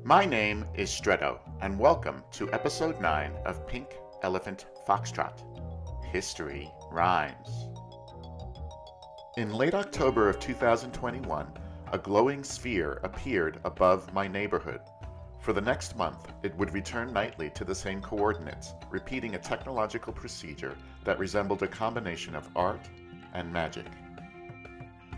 My name is Stretto, and welcome to episode 9 of Pink Elephant Foxtrot. History Rhymes. In late October of 2021, a glowing sphere appeared above my neighborhood. For the next month, it would return nightly to the same coordinates, repeating a technological procedure that resembled a combination of art and magic.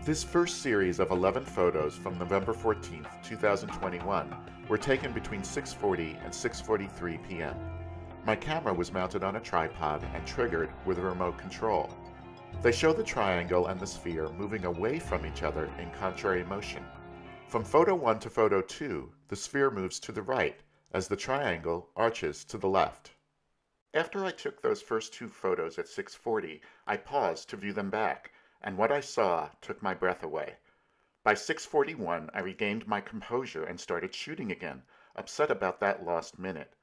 This first series of 11 photos from November 14, 2021 were taken between 6:40 and 6:43 p.m. My camera was mounted on a tripod and triggered with a remote control. They show the triangle and the sphere moving away from each other in contrary motion. From photo 1 to photo 2, the sphere moves to the right as the triangle arches to the left. After I took those first two photos at 6:40, I paused to view them back, and what I saw took my breath away. By 6:41, I regained my composure and started shooting again, upset about that lost minute.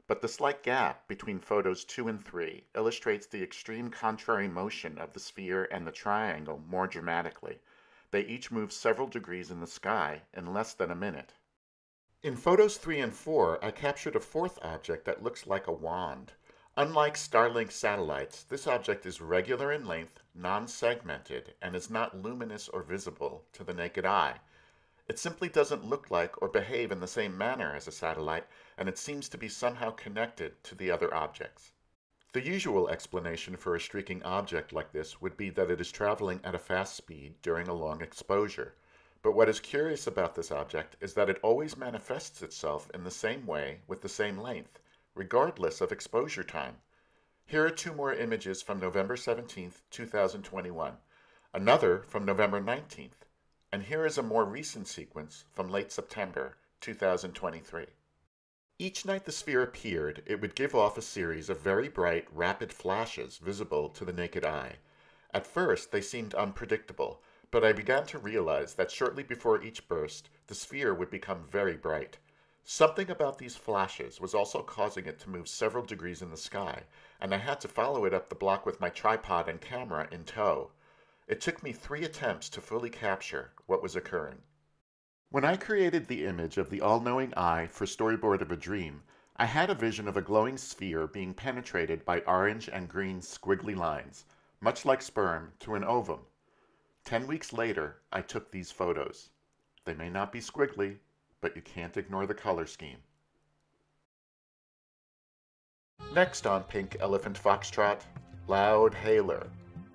But the slight gap between photos 2 and 3 illustrates the extreme contrary motion of the sphere and the triangle more dramatically. They each move several degrees in the sky in less than a minute. In photos 3 and 4, I captured a fourth object that looks like a wand. Unlike Starlink satellites, this object is regular in length, non-segmented, and is not luminous or visible to the naked eye. It simply doesn't look like or behave in the same manner as a satellite, and it seems to be somehow connected to the other objects. The usual explanation for a streaking object like this would be that it is traveling at a fast speed during a long exposure. But what is curious about this object is that it always manifests itself in the same way with the same length, regardless of exposure time. Here are two more images from November 17th, 2021, another from November 19th, and here is a more recent sequence from late September 2023. Each night the sphere appeared, it would give off a series of very bright, rapid flashes visible to the naked eye. At first, they seemed unpredictable, but I began to realize that shortly before each burst, the sphere would become very bright. Something about these flashes was also causing it to move several degrees in the sky, and I had to follow it up the block with my tripod and camera in tow. It took me 3 attempts to fully capture what was occurring. When I created the image of the all-knowing eye for Storyboard of a Dream, I had a vision of a glowing sphere being penetrated by orange and green squiggly lines, much like sperm to an ovum. 10 weeks later, I took these photos. They may not be squiggly, but you can't ignore the color scheme. Next on Pink Elephant Foxtrot, Loud Hailer.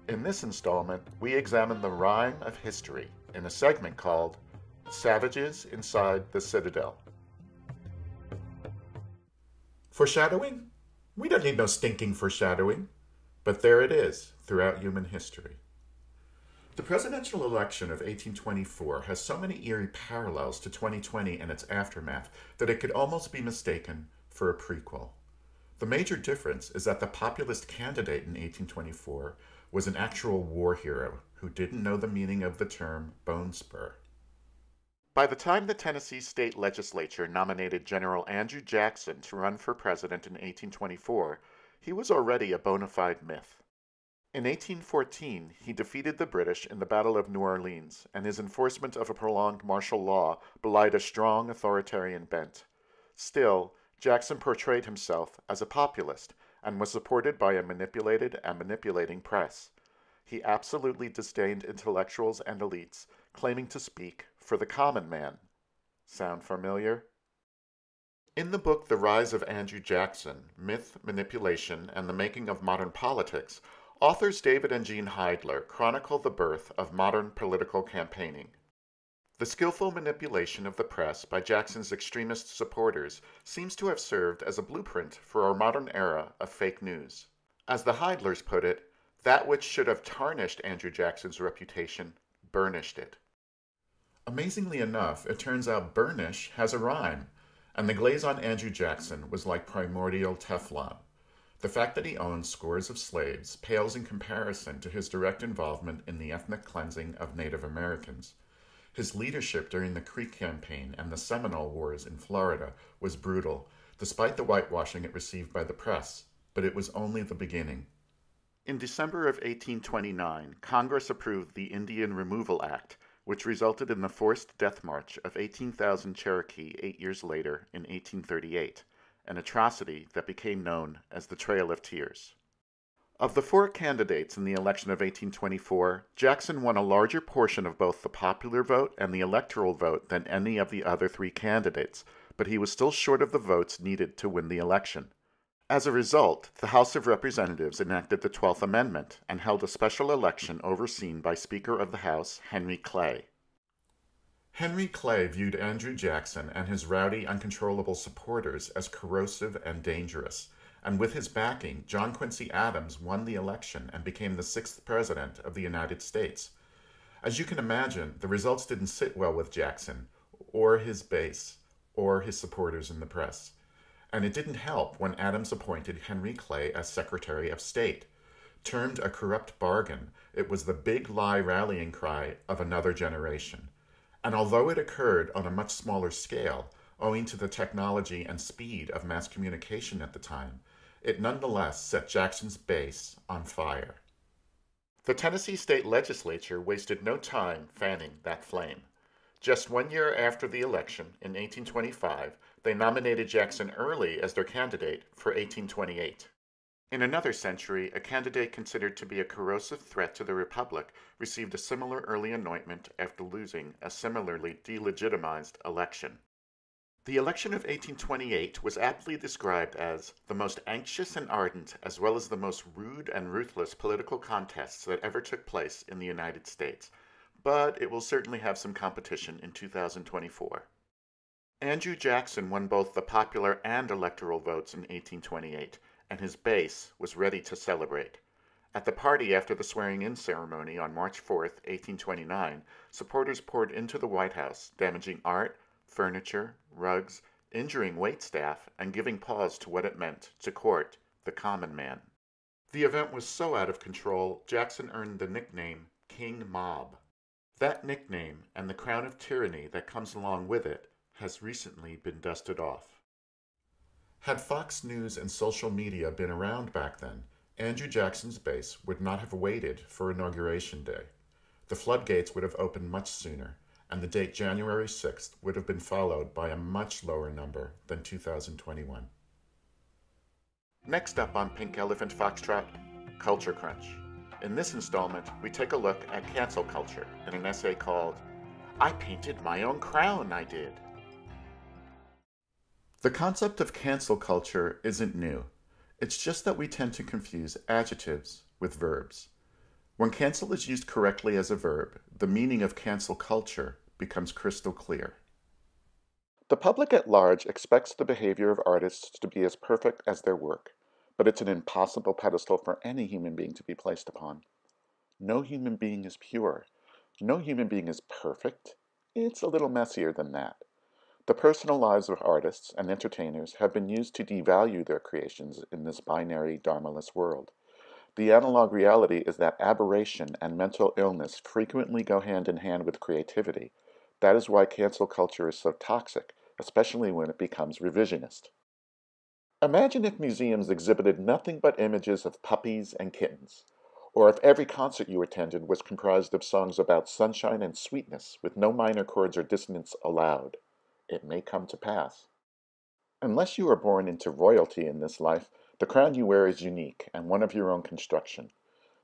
In this installment, we examine the rhyme of history in a segment called Savages Inside the Citadel. Foreshadowing? We don't need no stinking foreshadowing. But there it is throughout human history. The presidential election of 1824 has so many eerie parallels to 2020 and its aftermath that it could almost be mistaken for a prequel. The major difference is that the populist candidate in 1824 was an actual war hero who didn't know the meaning of the term bone spur. By the time the Tennessee state legislature nominated General Andrew Jackson to run for president in 1824, he was already a bona fide myth. In 1814, he defeated the British in the Battle of New Orleans, and his enforcement of a prolonged martial law belied a strong authoritarian bent. Still, Jackson portrayed himself as a populist and was supported by a manipulated and manipulating press. He absolutely disdained intellectuals and elites, claiming to speak for the common man. Sound familiar? In the book The Rise of Andrew Jackson, Myth, Manipulation, and the Making of Modern Politics, authors David and Jean Heidler chronicle the birth of modern political campaigning. The skillful manipulation of the press by Jackson's extremist supporters seems to have served as a blueprint for our modern era of fake news. As the Heidlers put it, that which should have tarnished Andrew Jackson's reputation burnished it. Amazingly enough, it turns out burnish has a rhyme, and the glaze on Andrew Jackson was like primordial Teflon. The fact that he owned scores of slaves pales in comparison to his direct involvement in the ethnic cleansing of Native Americans. His leadership during the Creek Campaign and the Seminole Wars in Florida was brutal, despite the whitewashing it received by the press, but it was only the beginning. In December of 1829, Congress approved the Indian Removal Act, which resulted in the forced death march of 18,000 Cherokee 8 years later in 1838, an atrocity that became known as the Trail of Tears. Of the 4 candidates in the election of 1824, Jackson won a larger portion of both the popular vote and the electoral vote than any of the other 3 candidates, but he was still short of the votes needed to win the election. As a result, the House of Representatives enacted the 12th Amendment and held a special election overseen by Speaker of the House Henry Clay. Henry Clay viewed Andrew Jackson and his rowdy, uncontrollable supporters as corrosive and dangerous, and with his backing, John Quincy Adams won the election and became the 6th President of the United States. As you can imagine, the results didn't sit well with Jackson, or his base, or his supporters in the press. And it didn't help when Adams appointed Henry Clay as Secretary of State. Termed a corrupt bargain, it was the big lie rallying cry of another generation. And although it occurred on a much smaller scale, owing to the technology and speed of mass communication at the time, it nonetheless set Jackson's base on fire. The Tennessee State Legislature wasted no time fanning that flame. Just 1 year after the election, in 1825, they nominated Jackson early as their candidate for 1828. In another century, a candidate considered to be a corrosive threat to the Republic received a similar early anointment after losing a similarly delegitimized election. The election of 1828 was aptly described as the most anxious and ardent, as well as the most rude and ruthless political contests that ever took place in the United States, but it will certainly have some competition in 2024. Andrew Jackson won both the popular and electoral votes in 1828, and his base was ready to celebrate. At the party after the swearing-in ceremony on March 4, 1829, supporters poured into the White House, damaging art, furniture, rugs, injuring waitstaff, and giving pause to what it meant to court the common man. The event was so out of control, Jackson earned the nickname King Mob. That nickname, and the crown of tyranny that comes along with it, has recently been dusted off. Had Fox News and social media been around back then, Andrew Jackson's base would not have waited for Inauguration Day. The floodgates would have opened much sooner, and the date January 6th would have been followed by a much lower number than 2021. Next up on Pink Elephant Foxtrot, Culture Crunch. In this installment, we take a look at cancel culture in an essay called, "I Painted My Own Crown, I Did." The concept of cancel culture isn't new. It's just that we tend to confuse adjectives with verbs. When cancel is used correctly as a verb, the meaning of cancel culture becomes crystal clear. The public at large expects the behavior of artists to be as perfect as their work, but it's an impossible pedestal for any human being to be placed upon. No human being is pure. No human being is perfect. It's a little messier than that. The personal lives of artists and entertainers have been used to devalue their creations in this binary, dharmaless world. The analog reality is that aberration and mental illness frequently go hand in hand with creativity. That is why cancel culture is so toxic, especially when it becomes revisionist. Imagine if museums exhibited nothing but images of puppies and kittens, or if every concert you attended was comprised of songs about sunshine and sweetness with no minor chords or dissonance allowed. It may come to pass. Unless you are born into royalty in this life, the crown you wear is unique and one of your own construction.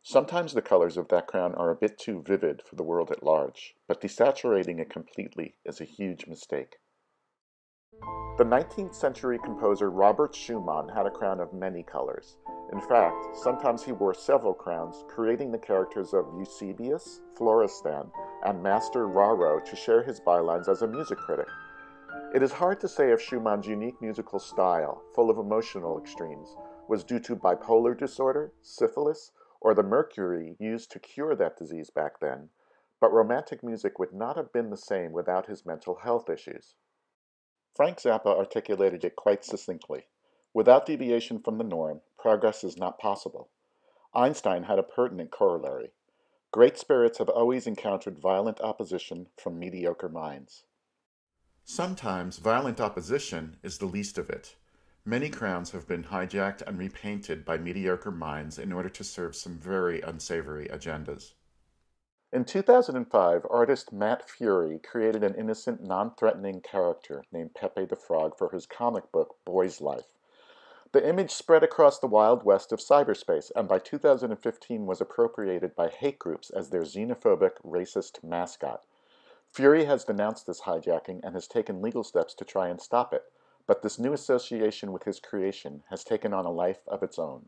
Sometimes the colors of that crown are a bit too vivid for the world at large, but desaturating it completely is a huge mistake. The 19th century composer Robert Schumann had a crown of many colors. In fact, sometimes he wore several crowns, creating the characters of Eusebius, Florestan, and Master Raro to share his bylines as a music critic. It is hard to say if Schumann's unique musical style, full of emotional extremes, was due to bipolar disorder, syphilis, or the mercury used to cure that disease back then, but romantic music would not have been the same without his mental health issues. Frank Zappa articulated it quite succinctly. Without deviation from the norm, progress is not possible. Einstein had a pertinent corollary. Great spirits have always encountered violent opposition from mediocre minds. Sometimes violent opposition is the least of it. Many crowns have been hijacked and repainted by mediocre minds in order to serve some very unsavory agendas. In 2005, artist Matt Fury created an innocent, non-threatening character named Pepe the Frog for his comic book, Boy's Life. The image spread across the wild west of cyberspace, and by 2015 was appropriated by hate groups as their xenophobic, racist mascot. Fury has denounced this hijacking and has taken legal steps to try and stop it, but this new association with his creation has taken on a life of its own.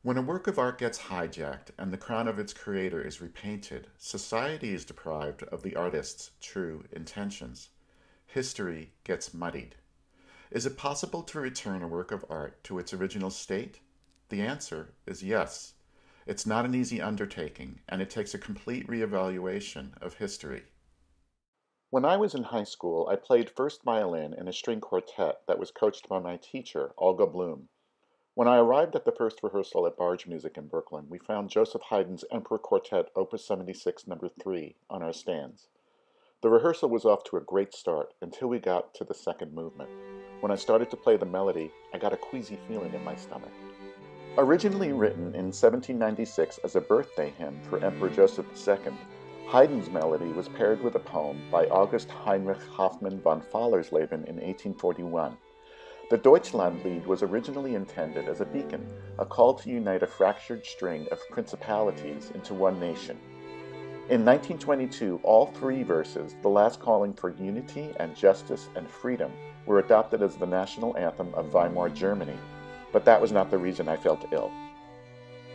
When a work of art gets hijacked and the crown of its creator is repainted, society is deprived of the artist's true intentions. History gets muddied. Is it possible to return a work of art to its original state? The answer is yes. It's not an easy undertaking, and it takes a complete reevaluation of history. When I was in high school, I played first violin in a string quartet that was coached by my teacher, Olga Bloom. When I arrived at the first rehearsal at Barge Music in Brooklyn, we found Joseph Haydn's Emperor Quartet Opus 76 No. 3 on our stands. The rehearsal was off to a great start until we got to the second movement. When I started to play the melody, I got a queasy feeling in my stomach. Originally written in 1796 as a birthday hymn for Emperor Joseph II, Haydn's melody was paired with a poem by August Heinrich Hoffmann von Fallersleben in 1841. The Deutschlandlied was originally intended as a beacon, a call to unite a fractured string of principalities into one nation. In 1922, all three verses, the last calling for unity and justice and freedom, were adopted as the national anthem of Weimar Germany, but that was not the reason I felt ill.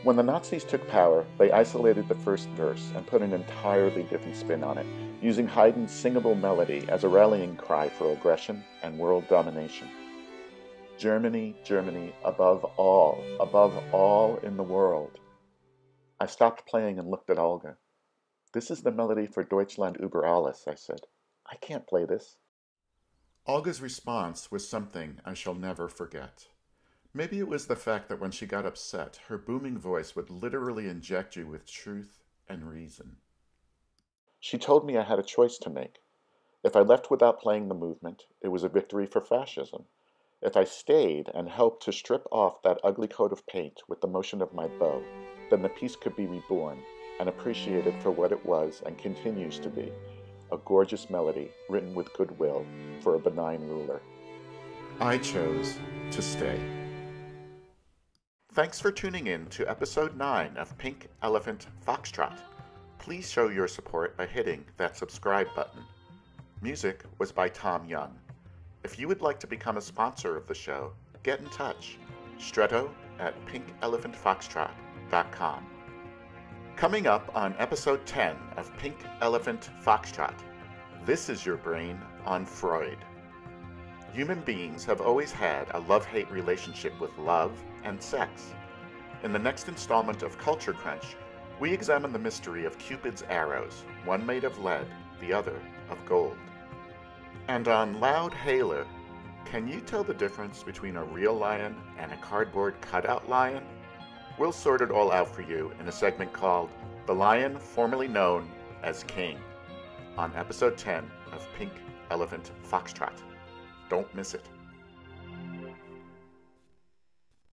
When the Nazis took power, they isolated the first verse and put an entirely different spin on it, using Haydn's singable melody as a rallying cry for aggression and world domination. Germany, Germany, above all in the world. I stopped playing and looked at Olga. This is the melody for Deutschland über alles, I said. I can't play this. Olga's response was something I shall never forget. Maybe it was the fact that when she got upset, her booming voice would literally inject you with truth and reason. She told me I had a choice to make. If I left without playing the movement, it was a victory for fascism. If I stayed and helped to strip off that ugly coat of paint with the motion of my bow, then the piece could be reborn and appreciated for what it was and continues to be, a gorgeous melody written with goodwill for a benign ruler. I chose to stay. Thanks for tuning in to episode 9 of Pink Elephant Foxtrot. Please show your support by hitting that subscribe button. Music was by Tom Young. If you would like to become a sponsor of the show, get in touch. Stretto@pinkelephantfoxtrot.com. Coming up on episode 10 of Pink Elephant Foxtrot, this is your brain on Freud. Human beings have always had a love-hate relationship with love and sex. In the next installment of Culture Crunch, we examine the mystery of Cupid's arrows, one made of lead, the other of gold. And on Loud Hailer, can you tell the difference between a real lion and a cardboard cutout lion? We'll sort it all out for you in a segment called The Lion Formerly Known as King on episode 10 of Pink Elephant Foxtrot. Don't miss it.